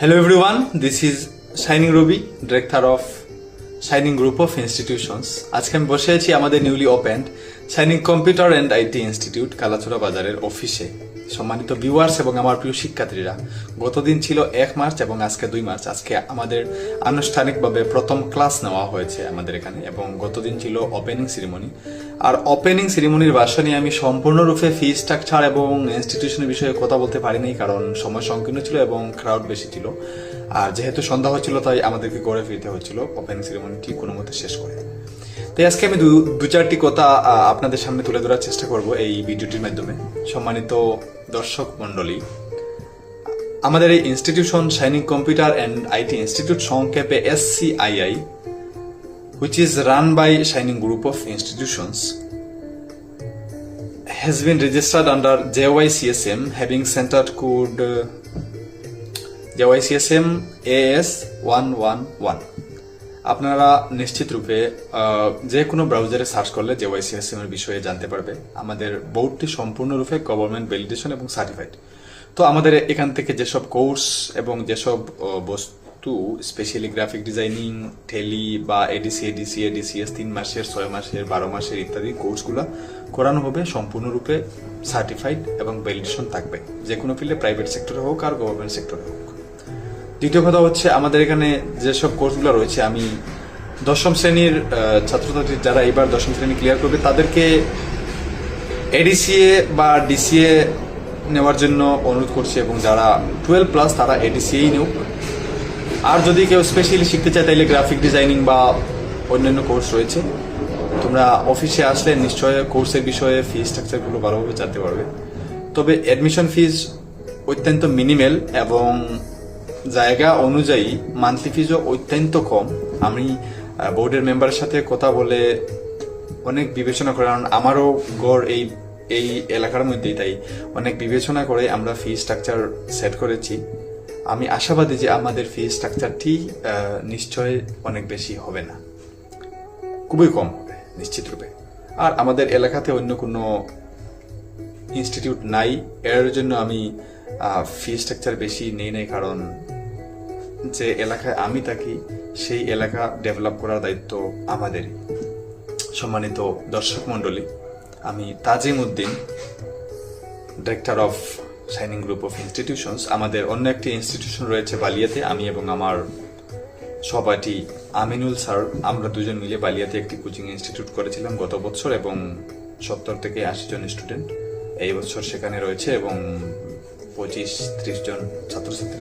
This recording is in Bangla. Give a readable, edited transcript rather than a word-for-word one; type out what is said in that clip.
Hello everyone, this is Shining Ruby, Director of Shining Group of Institutions. আজকে আমি বসে আছি আমাদের newly opened Shining computer and IT institute Kalachura বাজারের অফিসে। সম্মানিত ভিউয়ার্স এবং আমার প্রিয় শিক্ষার্থীরা, গতদিন ছিল 1 মার্চ এবং আজকে 2 মার্চ। আজকে আমাদের আনুষ্ঠানিকভাবে প্রথম ক্লাস নেওয়া হয়েছে আমাদের এখানে এবং গতদিন ছিল ওপেনিং সেরিমনি। আর ওপেনিং সেরিমনির ভাষণে আমি সম্পূর্ণরূপে ফি স্ট্রাকচার এবং ইনস্টিটিউশনের বিষয়ে কথা বলতে পারিনি, কারণ সময় সংকীর্ণ ছিল এবং ক্রাউড বেশি ছিল। আর যেহেতু সন্ধ্যা হচ্ছিল তাই আমাদেরকে ঘরে ফিরতে হচ্ছিল ওপেনিং সেরিমনিটি কোনো মতে শেষ করে। তাই আজকে আমি দু চারটি কথা আপনাদের সামনে তুলে ধরার চেষ্টা করব এই ভিডিওটির মাধ্যমে। সম্মানিত দর্শক মন্ডলী, আমাদের এই institution shining computer and IT institute, সংক্ষেপে SCII, which is run by Shining Group of Institutions, has been registered under JYCSM having center code JYCSM AS111। আপনারা নিশ্চিত রূপে যে কোনো ব্রাউজারে সার্চ করলে JYCSM এর বিষয়ে জানতে পারবে। আমাদের বোর্ডটি সম্পূর্ণরূপে গভর্নমেন্ট ভ্যালিডেশন এবং সার্টিফাইড। তো আমাদের এখান থেকে যেসব কোর্স এবং যেসব বস্তু, স্পেশালি গ্রাফিক ডিজাইনিং, টেলি বা ADCS 3 মাসের, 6 মাসের, 12 মাসের ইত্যাদি কোর্সগুলো করানো হবে, সম্পূর্ণরূপে সার্টিফাইড এবং ভ্যালিডেশন থাকবে, যে কোনো ফিল্ডে, প্রাইভেট সেক্টরে হোক আর গভর্নমেন্ট সেক্টরে হোক। দ্বিতীয় কথা হচ্ছে, আমাদের এখানে যেসব কোর্সগুলো রয়েছে, আমি 10ম শ্রেণীর ছাত্রছাত্রী যারা এবার 10ম শ্রেণী ক্লিয়ার করবে তাদেরকে ADCA বা DCA নেওয়ার জন্য অনুরোধ করছি, এবং যারা 12+ তারা ADCA নেওক। আর যদি কেউ স্পেশালি শিখতে চায় তাহলে গ্রাফিক ডিজাইনিং বা অন্যান্য কোর্স রয়েছে। তোমরা অফিসে আসলে নিশ্চয় কোর্সের বিষয়ে ফি স্ট্রাকচারগুলো ভালোভাবে জানতে পারবে। তবে অ্যাডমিশন ফিজ অত্যন্ত মিনিমাল এবং জায়গা অনুযায়ী মান্থলি ফিজও অত্যন্ত কম। আমি বোর্ডের মেম্বারের সাথে কথা বলে অনেক বিবেচনা করে, কারণ আমারও গড় এই এলাকার মধ্যেই, তাই অনেক বিবেচনা করে আমরা ফি স্ট্রাকচার সেট করেছি। আমি আশাবাদী যে আমাদের ফি স্ট্রাকচারটি নিশ্চয় অনেক বেশি হবে না, খুবই কম হবে নিশ্চিত রূপে। আর আমাদের এলাকাতে অন্য কোনো ইনস্টিটিউট নাই, এর জন্য আমি ফি স্ট্রাকচার বেশি নেই নাই, কারণ যে এলাকায় আমি থাকি সেই এলাকা ডেভেলপ করার দায়িত্ব আমাদেরই। সম্মানিত দর্শক মন্ডলী, আমি তাজিম Uddin, director of shining group of institutions. আমাদের অন্য একটি ইনস্টিটিউশন রয়েছে বালিয়াতে। আমি এবং আমার সহপাঠী আমিনুল স্যার, আমরা দুজন মিলে বালিয়াতে একটি কোচিং ইনস্টিটিউট করেছিলাম গত বছর, এবং 70 থেকে 80 জন স্টুডেন্ট এই বছর সেখানে রয়েছে এবং 25-30 জন ছাত্রছাত্রী।